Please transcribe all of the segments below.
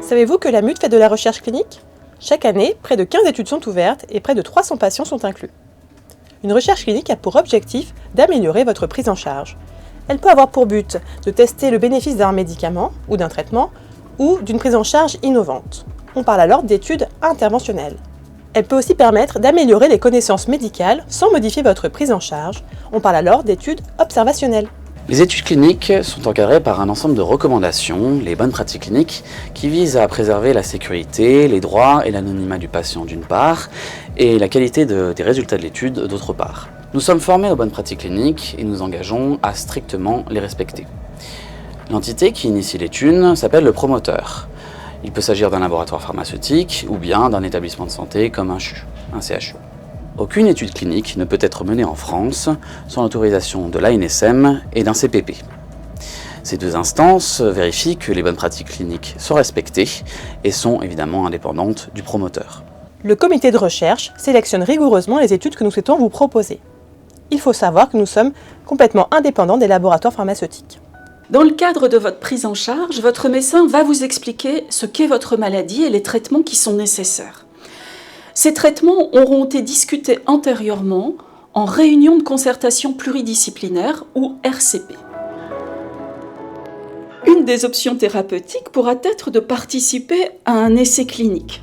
Savez-vous que la MUT fait de la recherche clinique ? Chaque année, près de 15 études sont ouvertes et près de 300 patients sont inclus. Une recherche clinique a pour objectif d'améliorer votre prise en charge. Elle peut avoir pour but de tester le bénéfice d'un médicament ou d'un traitement ou d'une prise en charge innovante. On parle alors d'études interventionnelles. Elle peut aussi permettre d'améliorer les connaissances médicales sans modifier votre prise en charge. On parle alors d'études observationnelles. Les études cliniques sont encadrées par un ensemble de recommandations, les bonnes pratiques cliniques, qui visent à préserver la sécurité, les droits et l'anonymat du patient d'une part, et la qualité des résultats de l'étude d'autre part. Nous sommes formés aux bonnes pratiques cliniques et nous engageons à strictement les respecter. L'entité qui initie l'étude s'appelle le promoteur. Il peut s'agir d'un laboratoire pharmaceutique ou bien d'un établissement de santé comme un CHU, un CHU. Aucune étude clinique ne peut être menée en France sans l'autorisation de l'ANSM et d'un CPP. Ces deux instances vérifient que les bonnes pratiques cliniques sont respectées et sont évidemment indépendantes du promoteur. Le comité de recherche sélectionne rigoureusement les études que nous souhaitons vous proposer. Il faut savoir que nous sommes complètement indépendants des laboratoires pharmaceutiques. Dans le cadre de votre prise en charge, votre médecin va vous expliquer ce qu'est votre maladie et les traitements qui sont nécessaires. Ces traitements auront été discutés antérieurement en réunion de concertation pluridisciplinaire ou RCP. Une des options thérapeutiques pourra être de participer à un essai clinique.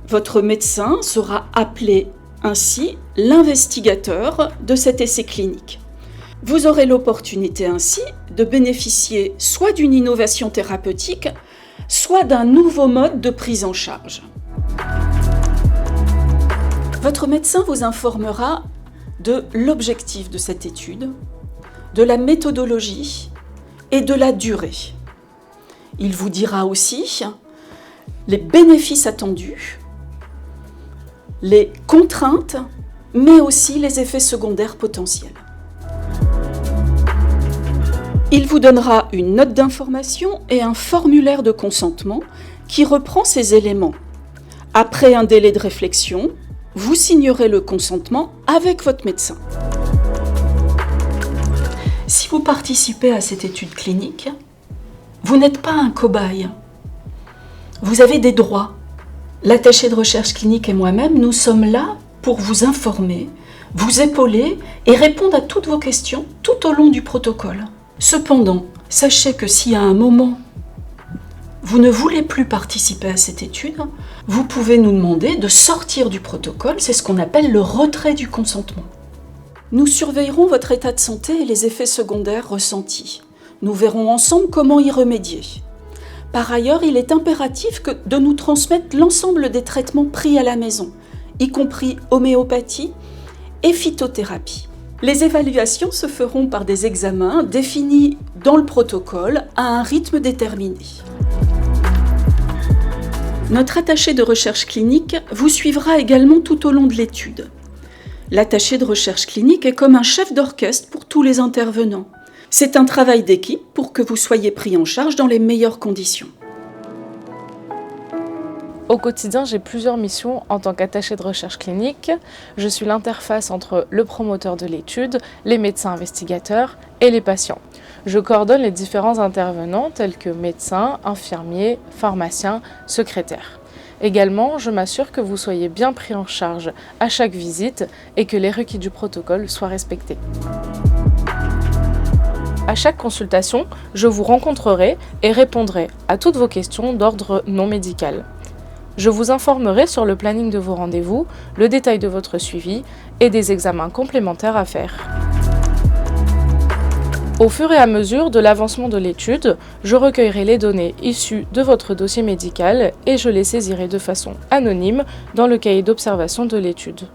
Votre médecin sera appelé ainsi l'investigateur de cet essai clinique. Vous aurez l'opportunité ainsi de bénéficier soit d'une innovation thérapeutique, soit d'un nouveau mode de prise en charge. Votre médecin vous informera de l'objectif de cette étude, de la méthodologie et de la durée. Il vous dira aussi les bénéfices attendus, les contraintes, mais aussi les effets secondaires potentiels. Il vous donnera une note d'information et un formulaire de consentement qui reprend ces éléments. Après un délai de réflexion, vous signerez le consentement avec votre médecin. Si vous participez à cette étude clinique, vous n'êtes pas un cobaye. Vous avez des droits. L'attaché de recherche clinique et moi-même, nous sommes là pour vous informer, vous épauler et répondre à toutes vos questions tout au long du protocole. Cependant, sachez que si à un moment, vous ne voulez plus participer à cette étude, vous pouvez nous demander de sortir du protocole, c'est ce qu'on appelle le retrait du consentement. Nous surveillerons votre état de santé et les effets secondaires ressentis. Nous verrons ensemble comment y remédier. Par ailleurs, il est impératif de nous transmettre l'ensemble des traitements pris à la maison, y compris homéopathie et phytothérapie. Les évaluations se feront par des examens définis dans le protocole à un rythme déterminé. Notre attaché de recherche clinique vous suivra également tout au long de l'étude. L'attaché de recherche clinique est comme un chef d'orchestre pour tous les intervenants. C'est un travail d'équipe pour que vous soyez pris en charge dans les meilleures conditions. Au quotidien, j'ai plusieurs missions en tant qu'attachée de recherche clinique. Je suis l'interface entre le promoteur de l'étude, les médecins investigateurs et les patients. Je coordonne les différents intervenants tels que médecins, infirmiers, pharmaciens, secrétaires. Également, je m'assure que vous soyez bien pris en charge à chaque visite et que les requis du protocole soient respectés. À chaque consultation, je vous rencontrerai et répondrai à toutes vos questions d'ordre non médical. Je vous informerai sur le planning de vos rendez-vous, le détail de votre suivi et des examens complémentaires à faire. Au fur et à mesure de l'avancement de l'étude, je recueillerai les données issues de votre dossier médical et je les saisirai de façon anonyme dans le cahier d'observation de l'étude.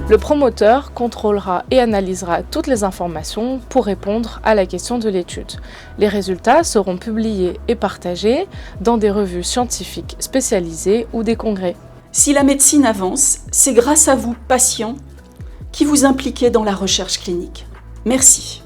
Le promoteur contrôlera et analysera toutes les informations pour répondre à la question de l'étude. Les résultats seront publiés et partagés dans des revues scientifiques spécialisées ou des congrès. Si la médecine avance, c'est grâce à vous, patients, qui vous impliquez dans la recherche clinique. Merci.